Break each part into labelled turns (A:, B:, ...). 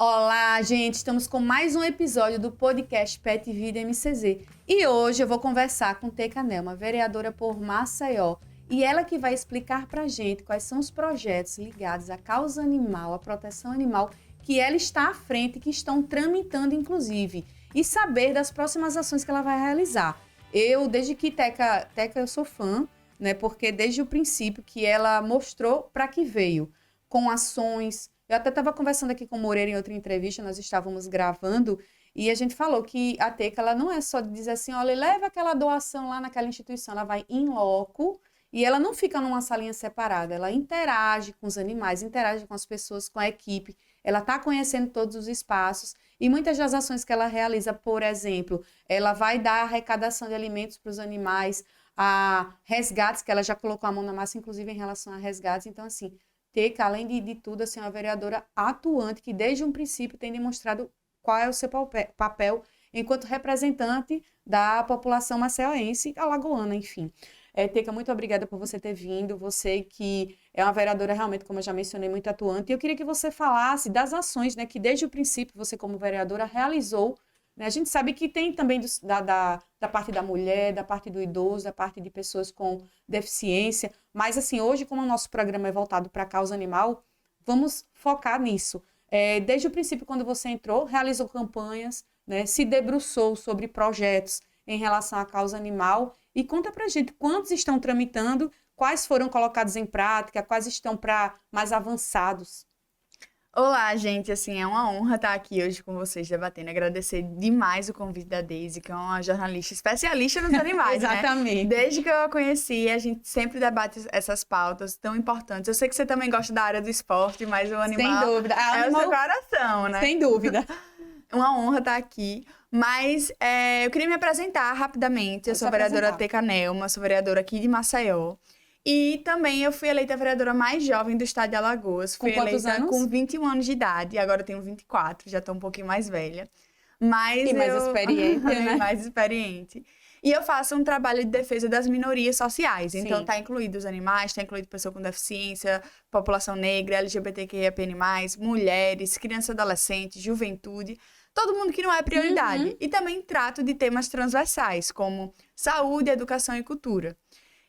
A: Olá, gente! Estamos com mais um episódio do podcast Pet Vida MCZ. E hoje eu vou conversar com Teca Nelma, vereadora por Maceió. E ela que vai explicar pra gente quais são os projetos ligados à causa animal, à proteção animal, que ela está à frente, que estão tramitando, inclusive. E saber das próximas ações que ela vai realizar. Desde que Teca eu sou fã, né? Porque desde o princípio que ela mostrou para que veio, com ações. Eu até estava conversando aqui com o Moreira em outra entrevista, nós estávamos gravando, e a gente falou que a Teca, ela não é só de dizer assim, olha, leva aquela doação lá naquela instituição, ela vai in loco, e ela não fica numa salinha separada, ela interage com os animais, interage com as pessoas, com a equipe, ela está conhecendo todos os espaços, e muitas das ações que ela realiza, por exemplo, ela vai dar arrecadação de alimentos para os animais, a resgates, que ela já colocou a mão na massa, inclusive em relação a resgates, então assim, Teca, além de tudo, assim, é uma vereadora atuante que desde um princípio tem demonstrado qual é o seu papel enquanto representante da população maceioense, alagoana, enfim. Teca, muito obrigada por você ter vindo, você que é uma vereadora realmente, como eu já mencionei, muito atuante, e eu queria que você falasse das ações, né, que desde o princípio você como vereadora realizou, né? A gente sabe que tem também da parte da mulher, da parte do idoso, da parte de pessoas com deficiência, mas assim, hoje como o nosso programa é voltado para a causa animal, vamos focar nisso. Desde o princípio, quando você entrou, realizou campanhas, né, se debruçou sobre projetos em relação à causa animal e conta pra gente quantos estão tramitando, quais foram colocados em prática, quais estão para mais avançados.
B: Olá, gente, assim, é uma honra estar aqui hoje com vocês debatendo, agradecer demais o convite da Daisy, que é uma jornalista especialista nos animais,
A: Exatamente.
B: né? Desde que eu a conheci, a gente sempre debate essas pautas tão importantes. Eu sei que você também gosta da área do esporte, mas o animal
A: Sem dúvida.
B: é o seu coração, né?
A: Sem dúvida.
B: Uma honra estar aqui, mas eu queria me apresentar rapidamente. Eu sou a vereadora Teca Nelma, sou vereadora aqui de Maceió. E também eu fui eleita a vereadora mais jovem do estado de Alagoas.
A: Com quantos anos?
B: Com 21 anos de idade, agora eu tenho 24, já estou um pouquinho mais velha. Mas
A: e mais experiente, né?
B: mais experiente. E eu faço um trabalho de defesa das minorias sociais. Então,
A: Sim.
B: tá incluído os animais, tá incluído pessoa com deficiência, população negra, LGBTQIAP+, mulheres, crianças e adolescentes, juventude. Todo mundo que não é prioridade.
A: Uhum.
B: E também trato de temas transversais, como saúde, educação e cultura.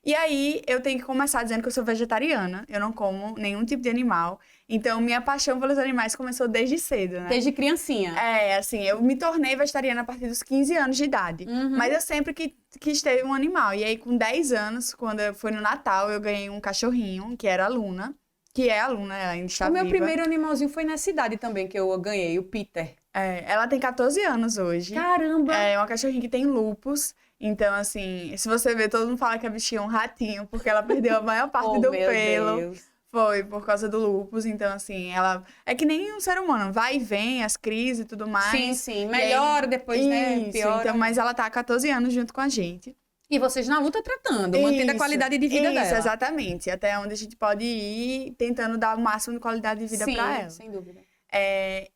B: E aí, eu tenho que começar dizendo que eu sou vegetariana, eu não como nenhum tipo de animal. Então, minha paixão pelos animais começou desde cedo, né?
A: Desde criancinha.
B: Assim, eu me tornei vegetariana a partir dos 15 anos de idade.
A: Uhum.
B: Mas eu sempre quis ter um animal. E aí, com 10 anos, quando foi no Natal, eu ganhei um cachorrinho, que era a Luna. Que é a Luna, ela ainda está viva.
A: O meu primeiro animalzinho foi nessa idade também, que eu ganhei, o Peter.
B: Ela tem 14 anos hoje.
A: Caramba!
B: É uma cachorrinha que tem lupus. Então, assim, se você ver, todo mundo fala que a bichinha é um ratinho, porque ela perdeu a maior parte do
A: meu
B: pelo.
A: Deus.
B: Foi por causa do lupus. Então, assim, ela é que nem um ser humano, vai e vem, as crises e tudo mais.
A: Sim, sim. Melhora depois, né?
B: Isso,
A: Piora.
B: então, mas ela tá há 14 anos junto com a gente.
A: E vocês na luta tratando, mantendo a qualidade de vida dela.
B: Isso, exatamente. Até onde a gente pode ir tentando dar o máximo de qualidade de vida pra ela.
A: Sem dúvida.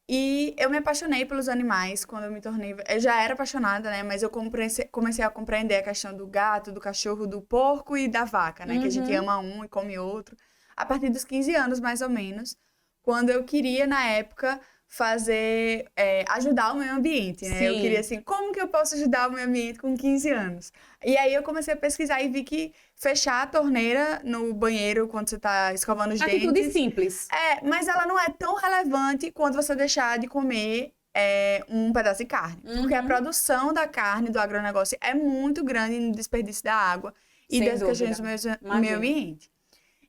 B: E eu me apaixonei pelos animais quando eu me tornei... Eu já era apaixonada, né? Mas eu comecei a compreender a questão do gato, do cachorro, do porco e da vaca, né? Que a gente ama um e come outro. A partir dos 15 anos, mais ou menos, quando eu queria, na época, ajudar o meio ambiente, né?
A: Sim.
B: Eu queria, assim, como que eu posso ajudar o meio ambiente com 15 anos? E aí eu comecei a pesquisar e vi que fechar a torneira no banheiro quando você tá escovando os dentes...
A: Atitude simples.
B: Mas ela não é tão relevante quando você deixar de comer um pedaço de carne. Porque a produção da carne do agronegócio é muito grande no desperdício da água e das questões do meio ambiente.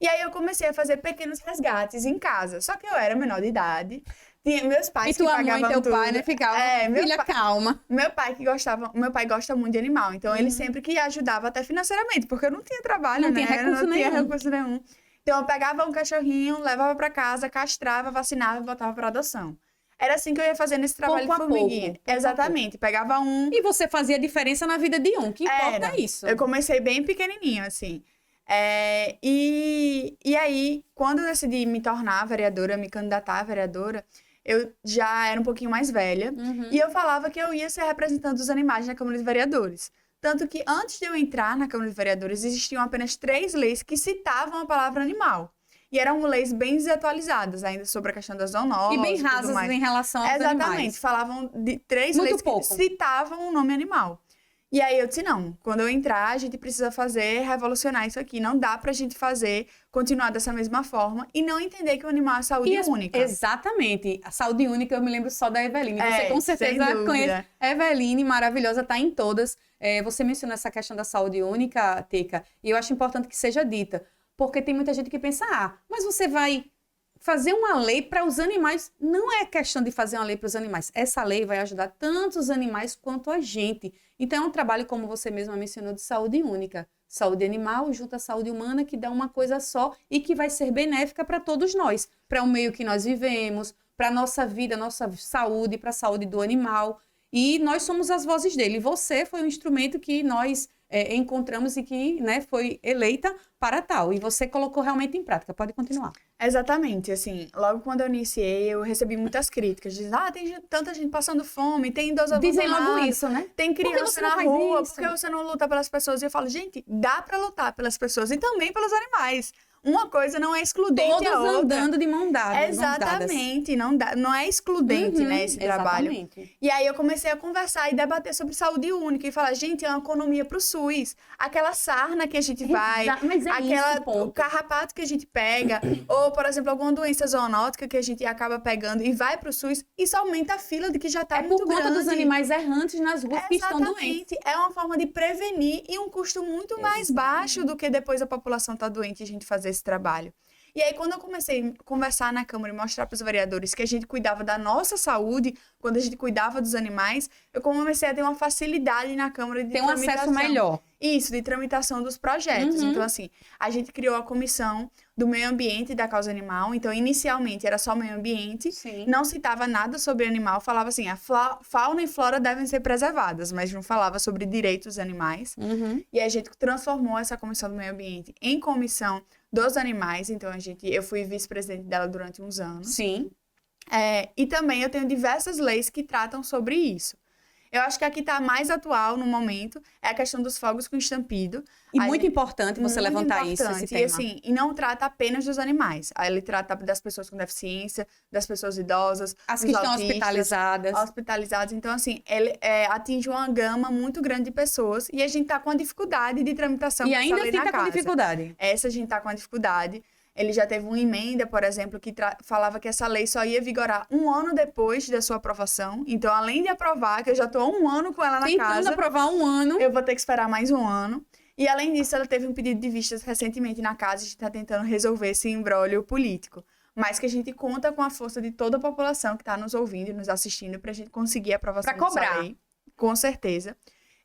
B: E aí eu comecei a fazer pequenos resgates em casa. Só que eu era menor de idade. Tinha meus pais que pagavam tudo.
A: E tua mãe e teu pai, né? Ficavam, filha, calma.
B: Meu pai gosta muito de animal. Então, ele sempre que ajudava até financeiramente. Porque eu não tinha trabalho,
A: não tinha recurso
B: nenhum. Então, eu pegava um cachorrinho, levava pra casa, castrava, vacinava e botava pra adoção. Era assim que eu ia fazendo esse trabalho de formiguinha. Exatamente. Pegava um...
A: E você fazia diferença na vida de um. Que importa é isso.
B: Eu comecei bem pequenininho, assim. E aí, quando eu decidi me tornar vereadora, me candidatar a vereadora, eu já era um pouquinho mais velha. E eu falava que eu ia ser representante dos animais na Câmara de Vereadores. Tanto que antes de eu entrar na Câmara de Vereadores, existiam apenas 3 leis que citavam a palavra animal. E eram leis bem desatualizadas ainda sobre a questão das zoonoses.
A: E bem rasas em relação aos
B: Exatamente.
A: animais.
B: Falavam de 3
A: Muito
B: leis
A: pouco.
B: que citavam o nome animal. E aí eu disse, não, quando eu entrar, a gente precisa revolucionar isso aqui. Não dá pra gente continuar dessa mesma forma e não entender que o animal é saúde única.
A: Exatamente. A saúde única, eu me lembro só da Eveline. Você com certeza conhece. Eveline, maravilhosa, tá em todas. Você mencionou essa questão da saúde única, Teca, e eu acho importante que seja dita. Porque tem muita gente que pensa, mas você vai fazer uma lei para os animais. Não é questão de fazer uma lei para os animais. Essa lei vai ajudar tanto os animais quanto a gente. Então, é um trabalho, como você mesma mencionou, de saúde única. Saúde animal junto à saúde humana, que dá uma coisa só e que vai ser benéfica para todos nós. Para o meio que nós vivemos, para a nossa vida, nossa saúde, para a saúde do animal. E nós somos as vozes dele. Você foi um instrumento que nós encontramos e que, né, foi eleita para tal. E você colocou realmente em prática. Pode continuar.
B: Exatamente. Assim, logo quando eu iniciei, eu recebi muitas críticas. Dizem, tem tanta gente passando fome, tem idoso abandonado.
A: Dizem logo isso, né?
B: Tem criança na rua, por que você não luta pelas pessoas? E eu falo, gente, dá para lutar pelas pessoas e também pelos animais. Uma coisa não é excludente
A: Todos
B: a outra.
A: andando de mão dada.
B: Exatamente. Não é excludente, né, esse trabalho. E aí eu comecei a conversar e debater sobre saúde única e falar, gente, é uma economia pro SUS. Aquela sarna que a gente vai, o carrapato que a gente pega, ou, por exemplo, alguma doença zoonótica que a gente acaba pegando e vai pro SUS, isso aumenta a fila de que já tá muito grande. É por conta
A: dos animais errantes nas ruas que estão doentes.
B: É uma forma de prevenir e um custo muito mais baixo do que depois a população tá doente e a gente fazer esse trabalho. E aí, quando eu comecei a conversar na Câmara e mostrar para os vereadores que a gente cuidava da nossa saúde, quando a gente cuidava dos animais, eu comecei a ter uma facilidade na Câmara de
A: tramitação. Tem um acesso melhor.
B: Isso, de tramitação dos projetos. Então, assim, a gente criou a comissão do meio ambiente e da causa animal. Então, inicialmente, era só meio ambiente.
A: Sim.
B: Não citava nada sobre animal. Falava assim, a fauna e flora devem ser preservadas, mas não falava sobre direitos dos animais. E a gente transformou essa comissão do meio ambiente em comissão dos animais. Então, eu fui vice-presidente dela durante uns anos.
A: Sim.
B: E também eu tenho diversas leis que tratam sobre isso. Eu acho que a que está mais atual no momento é a questão dos fogos com estampido.
A: E muito importante você levantar isso, esse tema.
B: E assim, e não trata apenas dos animais. Aí ele trata das pessoas com deficiência, das pessoas idosas,
A: as que estão
B: hospitalizadas. Então, assim, ele atinge uma gama muito grande de pessoas e a gente está com a dificuldade de tramitação
A: e ainda
B: assim
A: está com dificuldade.
B: Essa a gente está com a dificuldade. Ele já teve uma emenda, por exemplo, que falava que essa lei só ia vigorar 1 ano depois da sua aprovação. Então, além de aprovar, que eu já estou há 1 ano com ela na casa...
A: Tentando aprovar 1 ano.
B: Eu vou ter que esperar mais 1 ano. E, além disso, ela teve um pedido de vistas recentemente na casa. A gente está tentando resolver esse imbróglio político. Mas que a gente conta com a força de toda a população que está nos ouvindo e nos assistindo para a gente conseguir a aprovação dessa lei. Com certeza.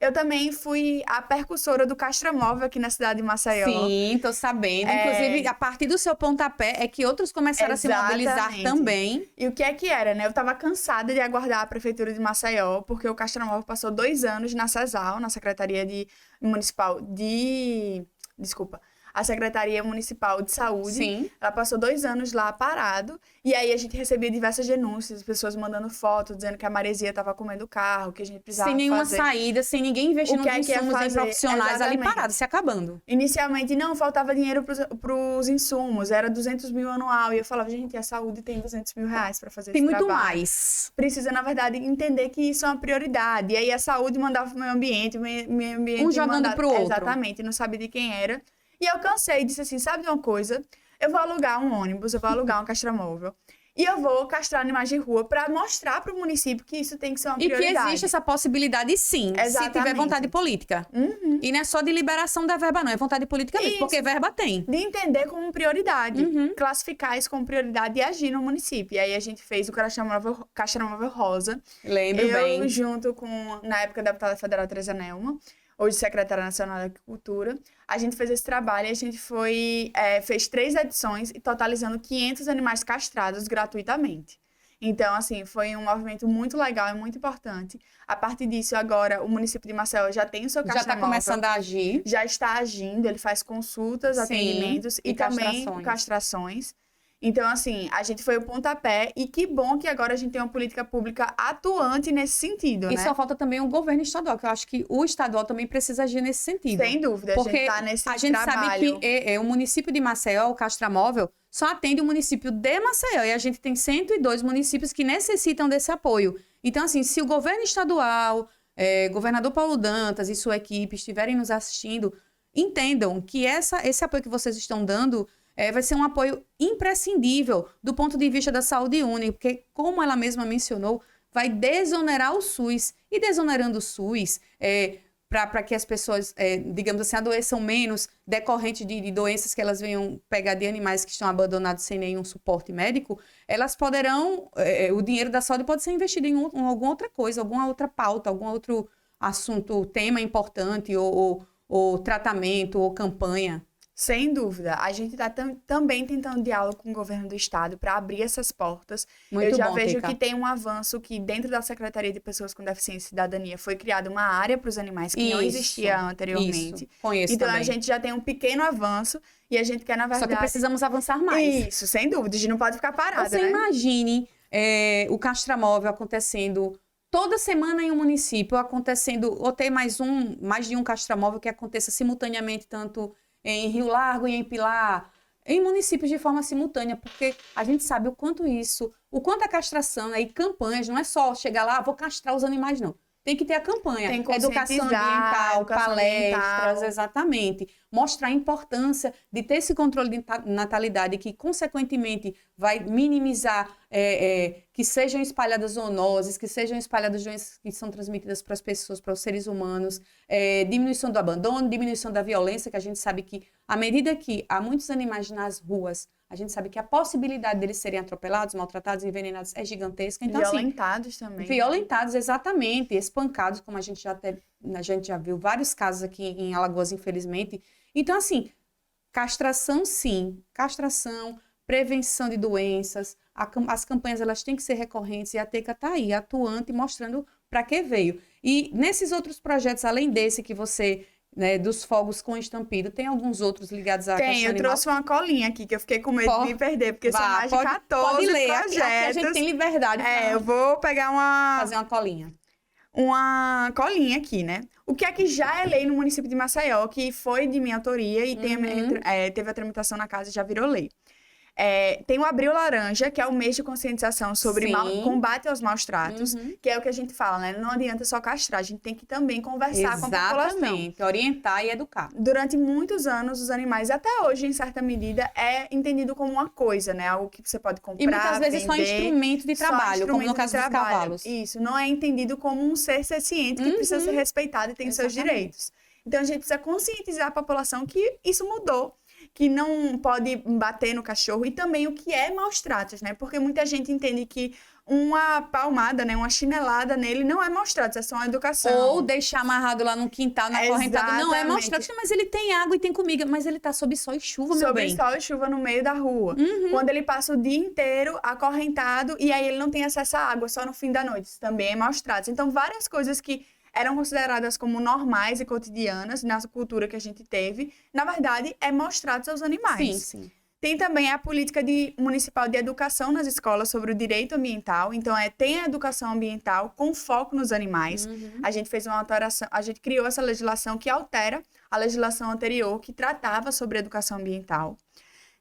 B: Eu também fui a percussora do Castramóvel aqui na cidade de Maceió.
A: Sim, tô sabendo. Inclusive, a partir do seu pontapé é que outros começaram a se mobilizar também.
B: E o que é que era, né? Eu tava cansada de aguardar a Prefeitura de Maceió, porque o Castramóvel passou 2 anos na CESAL, na Secretaria Municipal de... Desculpa. A Secretaria Municipal de Saúde.
A: Sim.
B: Ela passou 2 anos lá parado. E aí a gente recebia diversas denúncias, pessoas mandando fotos, dizendo que a maresia estava comendo o carro, que a gente precisava
A: sem nenhuma saída, sem ninguém investindo nos insumos em profissionais ali parados, se acabando.
B: Inicialmente, não, faltava dinheiro pros insumos, era 200 mil anual. E eu falava, gente, a saúde tem 200 mil reais para fazer esse trabalho.
A: Tem muito mais.
B: Precisa, na verdade, entender que isso é uma prioridade. E aí a saúde mandava pro meio ambiente, o meio ambiente
A: jogando pro outro.
B: Exatamente, não sabia de quem era. E eu cansei e disse assim, sabe de uma coisa? Eu vou alugar um ônibus, eu vou alugar um castramóvel. E eu vou castrar animais de rua para mostrar para o município que isso tem que ser uma prioridade.
A: E que existe essa possibilidade, sim, se tiver vontade política. E não é só de liberação da verba, não. É vontade política mesmo, porque verba tem.
B: De entender como prioridade. Classificar isso como prioridade e agir no município. E aí a gente fez o Castramóvel Rosa.
A: Lembro bem.
B: Eu, junto com, na época, a deputada federal Teresa Nelma, hoje secretária nacional da Agricultura, a gente fez esse trabalho e a gente fez 3 edições, totalizando 500 animais castrados gratuitamente. Então, assim, foi um movimento muito legal e muito importante. A partir disso, agora, o município de Maceió já tem o seu castramóvel.
A: Já está começando a agir.
B: Já está agindo, ele faz consultas, atendimentos e também castrações. Então, assim, a gente foi o pontapé e que bom que agora a gente tem uma política pública atuante nesse sentido,
A: E
B: né?
A: só falta também o governo estadual, que eu acho que o estadual também precisa agir nesse sentido.
B: Sem dúvida,
A: Porque
B: a gente tá nesse
A: a gente
B: trabalho.
A: sabe que o município de Maceió, o Castramóvel, só atende o município de Maceió. E a gente tem 102 municípios que necessitam desse apoio. Então, assim, se o governo estadual, governador Paulo Dantas e sua equipe estiverem nos assistindo, entendam que esse apoio que vocês estão dando vai ser um apoio imprescindível do ponto de vista da saúde única, porque, como ela mesma mencionou, vai desonerar o SUS. E desonerando o SUS, para que as pessoas, digamos assim, adoeçam menos decorrente de doenças que elas venham pegar de animais que estão abandonados sem nenhum suporte médico, elas poderão, o dinheiro da saúde pode ser investido em alguma outra coisa, alguma outra pauta, algum outro assunto, tema importante, ou tratamento, ou campanha.
B: Sem dúvida. A gente está também tentando diálogo com o governo do estado para abrir essas portas.
A: Muito
B: Eu já
A: bom,
B: vejo
A: Teca.
B: que tem um avanço que dentro da Secretaria de Pessoas com Deficiência e Cidadania foi criada uma área para os animais que não existia anteriormente.
A: Isso, conheço
B: então
A: também.
B: a gente já tem um pequeno avanço e a gente quer, na verdade...
A: Só que precisamos avançar mais.
B: Isso, sem dúvida. A gente não pode ficar parada,
A: Você
B: né?
A: imagine o Castramóvel acontecendo toda semana em um município, acontecendo, ou ter mais de um Castramóvel que aconteça simultaneamente, tanto em Rio Largo e em Pilar, em municípios de forma simultânea, porque a gente sabe o quanto a castração, né, e campanhas, não é só chegar lá, vou castrar os animais, não. Tem que ter a campanha,
B: Tem que
A: educação
B: conscientizar,
A: ambiental, palestras,
B: ambiental.
A: Exatamente. Mostrar a importância de ter esse controle de natalidade que, consequentemente, vai minimizar que sejam espalhadas zoonoses, que sejam espalhadas doenças que são transmitidas para as pessoas, para os seres humanos, diminuição do abandono, diminuição da violência, que a gente sabe que, à medida que há muitos animais nas ruas, a gente sabe que a possibilidade deles serem atropelados, maltratados, envenenados é gigantesca. Então,
B: Violentados também.
A: Violentados, exatamente, espancados, como a gente já viu vários casos aqui em Alagoas, infelizmente. Então, assim, castração, sim. Castração, prevenção de doenças. As campanhas, elas têm que ser recorrentes e a Teca está aí, atuante, mostrando para que veio. E nesses outros projetos, além desse que você... Né, dos fogos com estampido. Tem alguns outros ligados à questão
B: eu
A: animal?
B: trouxe uma colinha aqui, que eu fiquei com medo de me perder, porque são mais de 14
A: pode ler.
B: projetos.
A: Aqui a gente tem liberdade
B: eu vou pegar
A: fazer uma colinha.
B: Uma colinha aqui, né? O que é que já é lei no município de Maceió, que foi de minha autoria e teve a tramitação na casa e já virou lei. Tem o Abril Laranja, que é o mês de conscientização sobre combate aos maus tratos, que é o que a gente fala, né? Não adianta só castrar, a gente tem que também conversar com a população.
A: Exatamente, orientar e educar.
B: Durante muitos anos, os animais, até hoje, em certa medida, é entendido como uma coisa, né? Algo que você pode comprar,
A: e muitas vezes
B: vender,
A: só instrumento de trabalho, como no caso dos cavalos.
B: Isso, não é entendido como um ser senciente que precisa ser respeitado e tem seus direitos. Então, a gente precisa conscientizar a população que isso mudou, que não pode bater no cachorro e também o que é maus tratos, né? Porque muita gente entende que uma palmada, né, uma chinelada nele não é maus tratos, é só uma educação.
A: Ou deixar amarrado lá no quintal, na correntada, não é maus tratos, mas ele tem água e tem comida, mas ele tá sob sol e chuva, meu bem.
B: Sob sol e chuva no meio da rua. Quando ele passa o dia inteiro acorrentado e aí ele não tem acesso à água, só no fim da noite, isso também é maus tratos. Então, várias coisas que eram consideradas como normais e cotidianas nessa cultura que a gente teve, na verdade, é maus tratos aos animais.
A: Sim.
B: Tem também a política municipal de educação nas escolas sobre o direito ambiental. Então, tem a educação ambiental com foco nos animais. A gente fez uma alteração, a gente criou essa legislação que altera a legislação anterior que tratava sobre educação ambiental.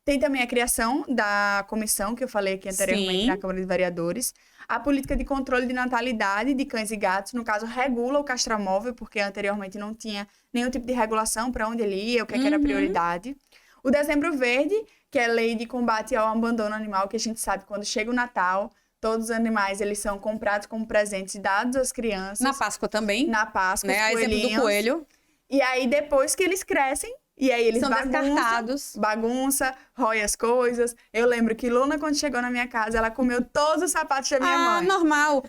B: Tem também a criação da comissão que eu falei aqui anteriormente na Câmara de Vereadores. A política de controle de natalidade de cães e gatos, no caso, regula o castramóvel, porque anteriormente não tinha nenhum tipo de regulação para onde ele ia, o que era prioridade. O Dezembro Verde, que é a lei de combate ao abandono animal, que a gente sabe quando chega o Natal, todos os animais eles são comprados como presentes e dados às crianças.
A: Na Páscoa também.
B: Na Páscoa,
A: né? A exemplo do coelho.
B: E aí, depois que eles crescem, e aí eles
A: são descartados.
B: Bagunça, rói as coisas. Eu lembro que Luna, quando chegou na minha casa, ela comeu todos os sapatos da minha mãe.
A: Normal.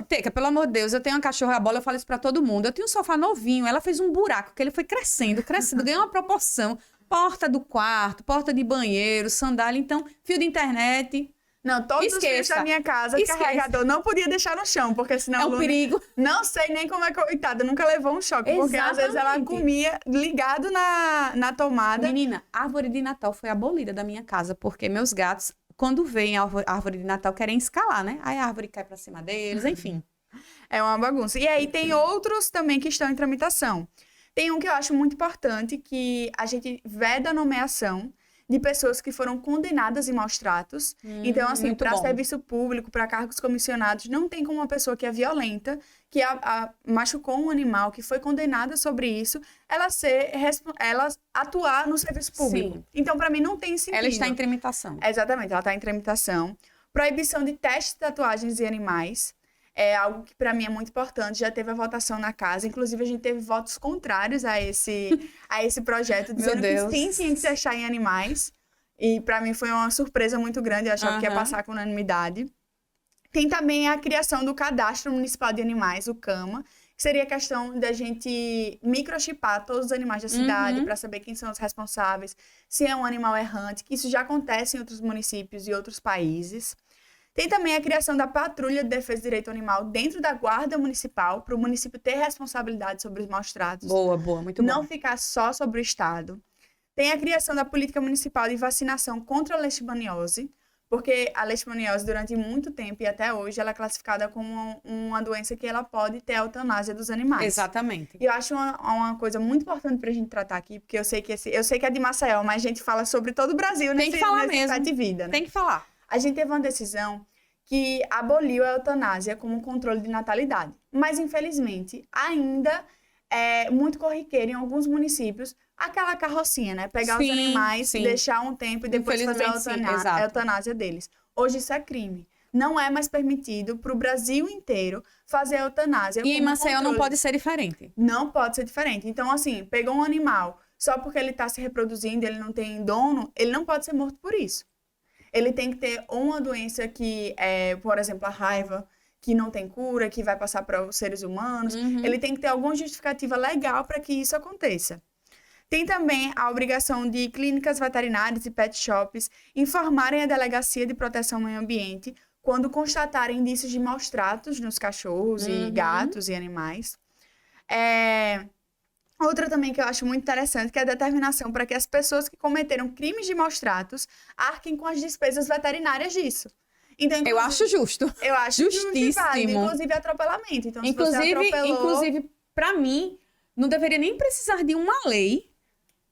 A: Teca, pelo amor de Deus, eu tenho uma cachorra bola, eu falo isso pra todo mundo. Eu tenho um sofá novinho, ela fez um buraco, que ele foi crescendo, ganhou uma proporção. Porta do quarto, porta de banheiro, sandália, então, fio de internet.
B: Não, todos os fios da minha casa, carregador, não podia deixar no chão, porque senão
A: é um perigo.
B: Não sei nem como é que, coitada, nunca levou um choque, porque às vezes ela comia ligado na tomada.
A: Menina, a árvore de Natal foi abolida da minha casa, porque meus gatos quando vem a árvore de Natal, querem escalar, né? Aí a árvore cai pra cima deles, enfim.
B: É uma bagunça. E aí tem outros também que estão em tramitação. Tem um que eu acho muito importante, que a gente veda a nomeação de pessoas que foram condenadas em maus tratos. Então, assim, para serviço público, para cargos comissionados, não tem como uma pessoa que é violenta, que machucou um animal, que foi condenada sobre isso, ela atuar no serviço público. Sim. Então, para mim, não tem sentido.
A: Ela está em tramitação.
B: Exatamente, ela está em tramitação. Proibição de testes de tatuagens em animais. É algo que para mim é muito importante, já teve a votação na casa, inclusive a gente teve votos contrários a esse projeto, dizendo que sim, tinha que se achar em animais, e para mim foi uma surpresa muito grande, eu achava que ia passar com unanimidade. Tem também a criação do Cadastro Municipal de Animais, o CAMA, que seria a questão da gente microchipar todos os animais da cidade, para saber quem são os responsáveis, se é um animal errante, que isso já acontece em outros municípios e outros países. Tem também a criação da Patrulha de Defesa do Direito Animal dentro da Guarda Municipal, para o município ter responsabilidade sobre os maus tratos.
A: Boa, muito bom.
B: Não ficar só sobre o Estado. Tem a criação da Política Municipal de Vacinação contra a leishmaniose, porque a leishmaniose, durante muito tempo e até hoje, ela é classificada como uma doença que ela pode ter a eutanásia dos animais.
A: Exatamente.
B: E eu acho uma coisa muito importante para a gente tratar aqui, porque eu sei que é de Maceió, mas a gente fala sobre todo o Brasil nesse Pet de Vida, né?
A: Tem que falar.
B: A gente teve uma decisão que aboliu a eutanásia como controle de natalidade. Mas, infelizmente, ainda é muito corriqueiro em alguns municípios aquela carrocinha, né? Pegar os animais, deixar um tempo e depois fazer a eutanásia deles. Hoje isso é crime. Não é mais permitido para o Brasil inteiro fazer a eutanásia.
A: E em Maceió não pode ser diferente.
B: Não pode ser diferente. Então, assim, pegou um animal, só porque ele está se reproduzindo, ele não tem dono, ele não pode ser morto por isso. Ele tem que ter uma doença que é, por exemplo, a raiva, que não tem cura, que vai passar para os seres humanos. Ele tem que ter alguma justificativa legal para que isso aconteça. Tem também a obrigação de clínicas veterinárias e pet shops informarem a Delegacia de Proteção ao Meio Ambiente quando constatarem indícios de maus tratos nos cachorros e gatos e animais. Outra também que eu acho muito interessante, que é a determinação para que as pessoas que cometeram crimes de maus tratos arquem com as despesas veterinárias disso. Então,
A: eu acho justo.
B: Eu acho
A: justíssimo.
B: Inclusive atropelamento. Então,
A: inclusive, para mim, não deveria nem precisar de uma lei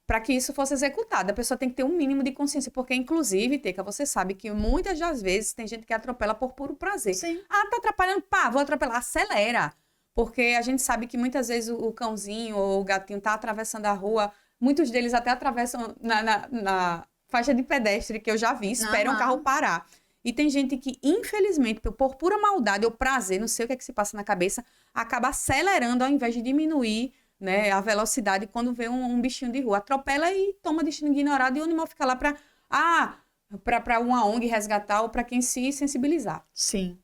A: para que isso fosse executado. A pessoa tem que ter um mínimo de consciência, porque, inclusive, Teca, você sabe que muitas das vezes tem gente que atropela por puro prazer.
B: Sim.
A: Ah, tá atrapalhando, vou atropelar, acelera. Porque a gente sabe que muitas vezes o cãozinho ou o gatinho tá atravessando a rua, muitos deles até atravessam na faixa de pedestre, que eu já vi, esperam o carro parar. E tem gente que, infelizmente, por pura maldade ou prazer, não sei o que é que se passa na cabeça, acaba acelerando ao invés de diminuir, né, a velocidade quando vê um bichinho de rua. Atropela e toma destino ignorado e o animal fica lá para uma ONG resgatar ou para quem se sensibilizar.
B: Sim.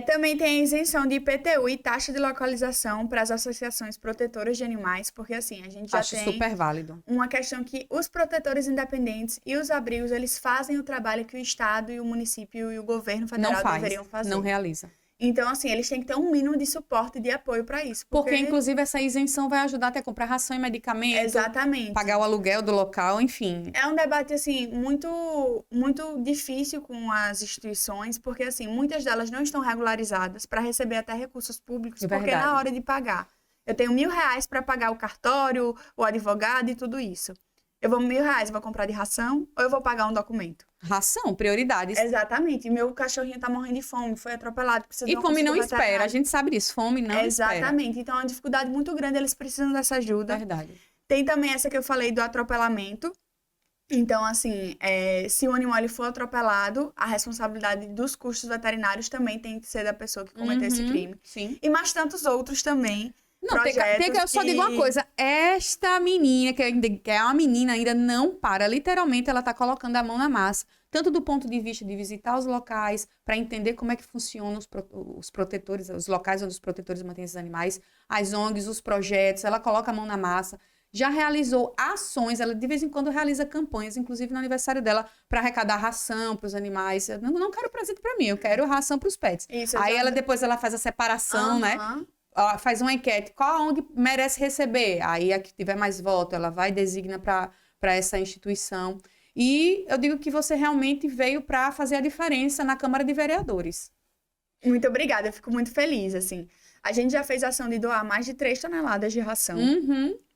B: Também tem a isenção de IPTU e taxa de localização para as associações protetoras de animais, porque assim, a gente já
A: Acho super válido.
B: Uma questão que os protetores independentes e os abrigos, eles fazem o trabalho que o Estado e o município e o governo federal deveriam fazer.
A: Não realiza.
B: Então, assim, eles têm que ter um mínimo de suporte e de apoio para isso.
A: Porque, inclusive, essa isenção vai ajudar até a comprar ração e medicamento.
B: Exatamente.
A: Pagar o aluguel do local, enfim.
B: É um debate, assim, muito, muito difícil com as instituições, porque, assim, muitas delas não estão regularizadas para receber até recursos públicos, porque é na hora de pagar. Eu tenho R$1.000 para pagar o cartório, o advogado e tudo isso. Eu vou R$1.000, vou comprar de ração ou eu vou pagar um documento?
A: Ração, prioridades.
B: Exatamente. Meu cachorrinho tá morrendo de fome, foi atropelado, precisa de uma
A: fome não
B: consulta
A: espera, a gente sabe disso, fome não espera.
B: Exatamente. Então é uma dificuldade muito grande, eles precisam dessa ajuda.
A: Verdade.
B: Tem também essa que eu falei do atropelamento. Então, assim, se o animal ele for atropelado, a responsabilidade dos custos veterinários também tem que ser da pessoa que cometeu esse crime.
A: Sim.
B: E mais tantos outros também.
A: Não, eu só digo uma coisa, esta menina, que é uma menina ainda, não para, literalmente ela tá colocando a mão na massa, tanto do ponto de vista de visitar os locais, para entender como é que funcionam os protetores, os locais onde os protetores mantêm esses animais, as ONGs, os projetos, ela coloca a mão na massa, já realizou ações, ela de vez em quando realiza campanhas, inclusive no aniversário dela, para arrecadar ração para os animais. Eu não quero presente para mim, eu quero ração para os pets.
B: Isso,
A: aí depois ela faz a separação, né? Faz uma enquete, qual a ONG merece receber? Aí a que tiver mais voto, ela vai e designa para essa instituição. E eu digo que você realmente veio para fazer a diferença na Câmara de Vereadores.
B: Muito obrigada, eu fico muito feliz, assim. A gente já fez a ação de doar mais de 3 toneladas de ração.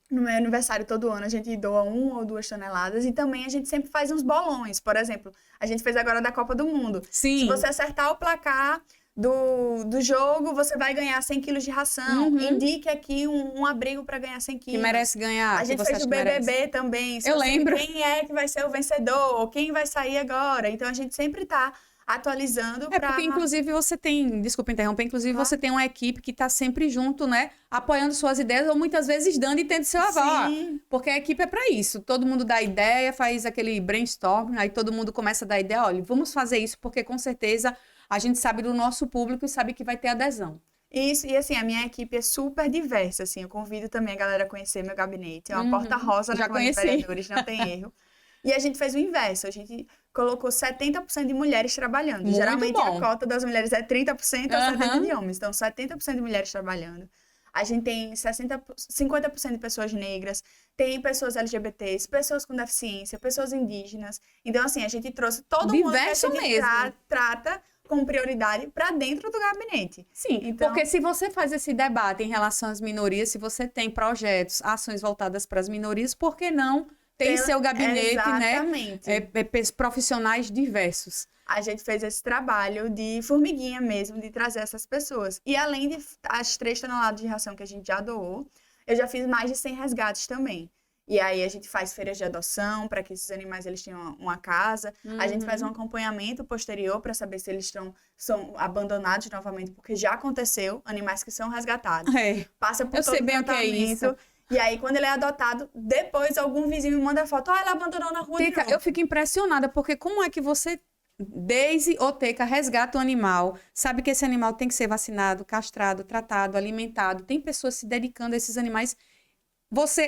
B: No meu aniversário, todo ano, a gente doa 1 ou 2 toneladas. E também a gente sempre faz uns bolões. Por exemplo, a gente fez agora da Copa do Mundo.
A: Sim.
B: Se você acertar o placar do jogo, você vai ganhar 100 quilos de ração. Indique aqui um abrigo para ganhar 100 quilos.
A: Que merece ganhar.
B: A gente fez o BBB também.
A: Eu lembro.
B: Quem é que vai ser o vencedor? Ou quem vai sair agora? Então, a gente sempre tá atualizando para...
A: Porque, inclusive, você tem... Desculpa interromper. Inclusive, você tem uma equipe que tá sempre junto, né? Apoiando suas ideias ou muitas vezes dando e tendo seu aval.
B: Sim.
A: Porque a equipe é para isso. Todo mundo dá ideia, faz aquele brainstorm, aí todo mundo começa a dar ideia. Olha, vamos fazer isso porque, com certeza, a gente sabe do nosso público e sabe que vai ter adesão.
B: Isso, e assim, a minha equipe é super diversa, assim, eu convido também a galera a conhecer meu gabinete, é uma porta rosa na Câmara de Vereadores, não tem erro. E a gente fez o inverso, a gente colocou 70% de mulheres trabalhando.
A: Muito
B: Geralmente
A: bom.
B: A cota das mulheres é 30% ou 70% de homens, então 70% de mulheres trabalhando. A gente tem 50% de pessoas negras, tem pessoas LGBTs, pessoas com deficiência, pessoas indígenas. Então, assim, a gente trouxe todo mundo que a gente trata com prioridade para dentro do gabinete.
A: Sim, então... porque se você faz esse debate em relação às minorias, se você tem projetos, ações voltadas para as minorias, por que não ter em seu gabinete,
B: exatamente,
A: né, profissionais diversos?
B: A gente fez esse trabalho de formiguinha mesmo, de trazer essas pessoas. E além de as 3 toneladas de ração que a gente já doou, eu já fiz mais de 100 resgates também. E aí a gente faz feiras de adoção para que esses animais eles tenham uma casa. A gente faz um acompanhamento posterior para saber se eles são abandonados novamente, porque já aconteceu, animais que são resgatados. Passa por todo o tratamento. E aí, quando ele é adotado, depois algum vizinho me manda foto. Ele abandonou na rua de novo.
A: Eu fico impressionada, porque como é que você, Deise ou Teca, resgata um animal, sabe que esse animal tem que ser vacinado, castrado, tratado, alimentado. Tem pessoas se dedicando a esses animais.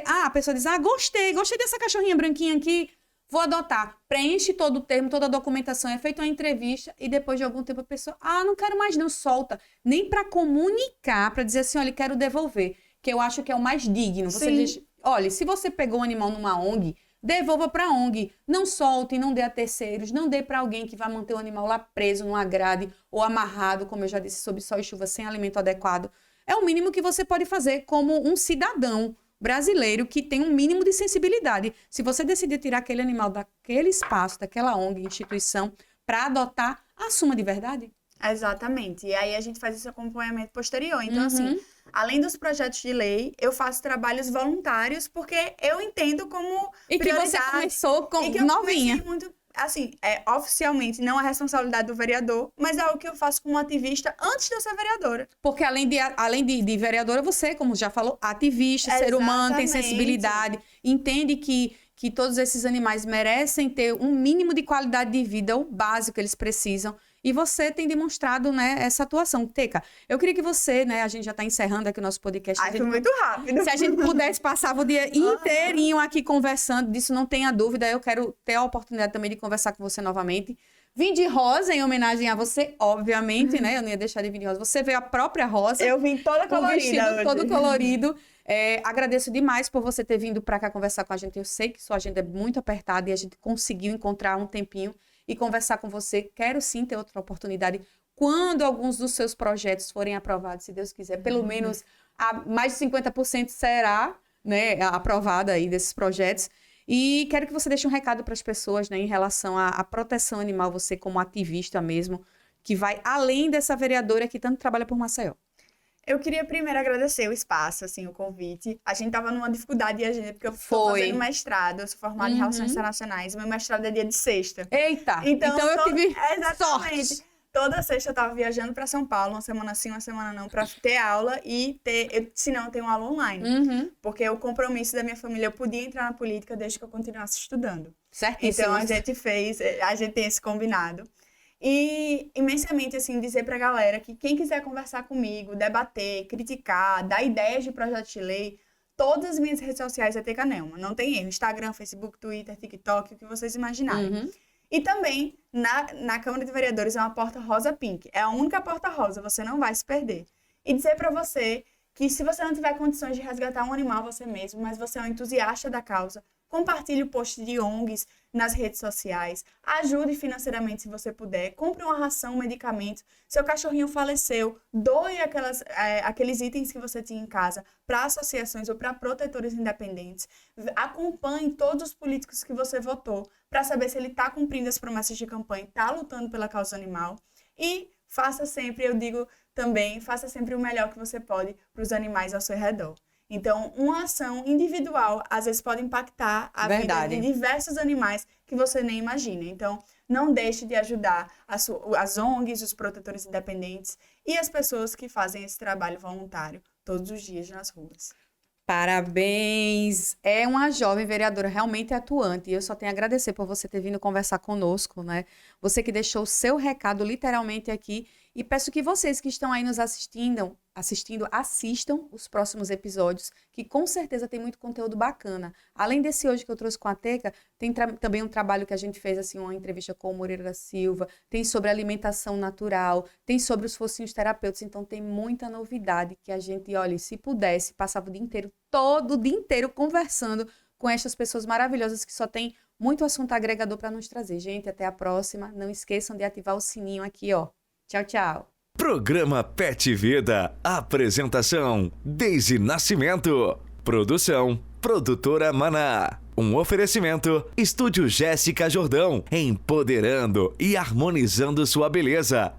A: A pessoa diz, gostei dessa cachorrinha branquinha aqui, vou adotar. Preenche todo o termo, toda a documentação, é feita uma entrevista e depois de algum tempo a pessoa, não quero mais não, solta. Nem para comunicar, para dizer assim, olha, quero devolver. Que eu acho que é o mais digno. Você diz, olha, se você pegou um animal numa ONG, devolva para a ONG. Não solte, não dê a terceiros, não dê para alguém que vai manter o animal lá preso numa grade ou amarrado, como eu já disse, sob sol e chuva, sem alimento adequado. É o mínimo que você pode fazer como um cidadão brasileiro que tem um mínimo de sensibilidade. Se você decidir tirar aquele animal daquele espaço, daquela ONG, instituição, para adotar, assuma de verdade.
B: Exatamente. E aí a gente faz esse acompanhamento posterior. Então, assim, além dos projetos de lei, eu faço trabalhos voluntários, porque eu entendo como
A: prioridade. E que você começou com novinha.
B: Muito, assim, oficialmente não é responsabilidade do vereador, mas é algo que eu faço como ativista antes de eu ser vereadora.
A: Porque além de vereadora, você, como já falou, ativista, ser humano, tem sensibilidade, entende que todos esses animais merecem ter um mínimo de qualidade de vida, o básico que eles precisam. E você tem demonstrado, né, essa atuação. Teca, eu queria que você, né, a gente já está encerrando aqui o nosso podcast.
B: Foi muito rápido.
A: Se a gente pudesse passar o dia inteirinho aqui conversando, disso não tenha dúvida, eu quero ter a oportunidade também de conversar com você novamente. Vim de rosa em homenagem a você, obviamente, né, eu não ia deixar de vir de rosa. Você veio a própria rosa.
B: Eu vim toda colorida.
A: O vestido todo colorido. Agradeço demais por você ter vindo para cá conversar com a gente. Eu sei que sua agenda é muito apertada e a gente conseguiu encontrar um tempinho e conversar com você. Quero sim ter outra oportunidade quando alguns dos seus projetos forem aprovados, se Deus quiser. Pelo menos mais de 50% será, né, aprovada aí desses projetos. E quero que você deixe um recado para as pessoas, né, em relação à proteção animal, você como ativista mesmo, que vai além dessa vereadora que tanto trabalha por Maceió.
B: Eu queria primeiro agradecer o espaço, assim, o convite. A gente tava numa dificuldade de agenda, porque eu estou fazendo mestrado, eu sou formada em Relações Internacionais, meu mestrado é dia de sexta.
A: Eita! Então eu tive sorte.
B: Toda sexta eu tava viajando para São Paulo, uma semana sim, uma semana não, para ter aula e se não, eu tenho aula online. Porque o compromisso da minha família, eu podia entrar na política desde que eu continuasse estudando.
A: Certíssimo.
B: Então a gente tem esse combinado. E, imensamente, assim, dizer pra galera que quem quiser conversar comigo, debater, criticar, dar ideias de projetos de lei, todas as minhas redes sociais é Teca Nelma. Não tem erro. Instagram, Facebook, Twitter, TikTok, o que vocês imaginarem. E também, na Câmara de Vereadores, é uma porta rosa pink. É a única porta rosa, você não vai se perder. E dizer pra você que se você não tiver condições de resgatar um animal você mesmo, mas você é um entusiasta da causa, compartilhe o post de ONGs, nas redes sociais, ajude financeiramente se você puder, compre uma ração, um medicamento. Seu cachorrinho faleceu, doe aqueles itens que você tinha em casa para associações ou para protetores independentes. Acompanhe todos os políticos que você votou para saber se ele está cumprindo as promessas de campanha, está lutando pela causa animal. E faça sempre, eu digo também, faça sempre o melhor que você pode para os animais ao seu redor. Então, uma ação individual, às vezes, pode impactar a vida de diversos animais que você nem imagina. Então, não deixe de ajudar as ONGs, os protetores independentes e as pessoas que fazem esse trabalho voluntário todos os dias nas ruas.
A: Parabéns! É uma jovem vereadora realmente atuante. E eu só tenho a agradecer por você ter vindo conversar conosco, né? Você que deixou o seu recado literalmente aqui. E peço que vocês que estão aí nos assistam os próximos episódios, que com certeza tem muito conteúdo bacana. Além desse hoje que eu trouxe com a Teca, tem também um trabalho que a gente fez, assim, uma entrevista com o Moreira da Silva, tem sobre alimentação natural, tem sobre os focinhos terapêuticos, então tem muita novidade que a gente, olha, se pudesse, passava o dia inteiro, todo o dia inteiro conversando com estas pessoas maravilhosas que só tem muito assunto agregador para nos trazer. Gente, até a próxima. Não esqueçam de ativar o sininho aqui, ó. Tchau, tchau.
C: Programa Pet Vida. Apresentação: Deise Nascimento. Produção: Produtora Maná. Um oferecimento: Estúdio Jéssica Jordão. Empoderando e harmonizando sua beleza.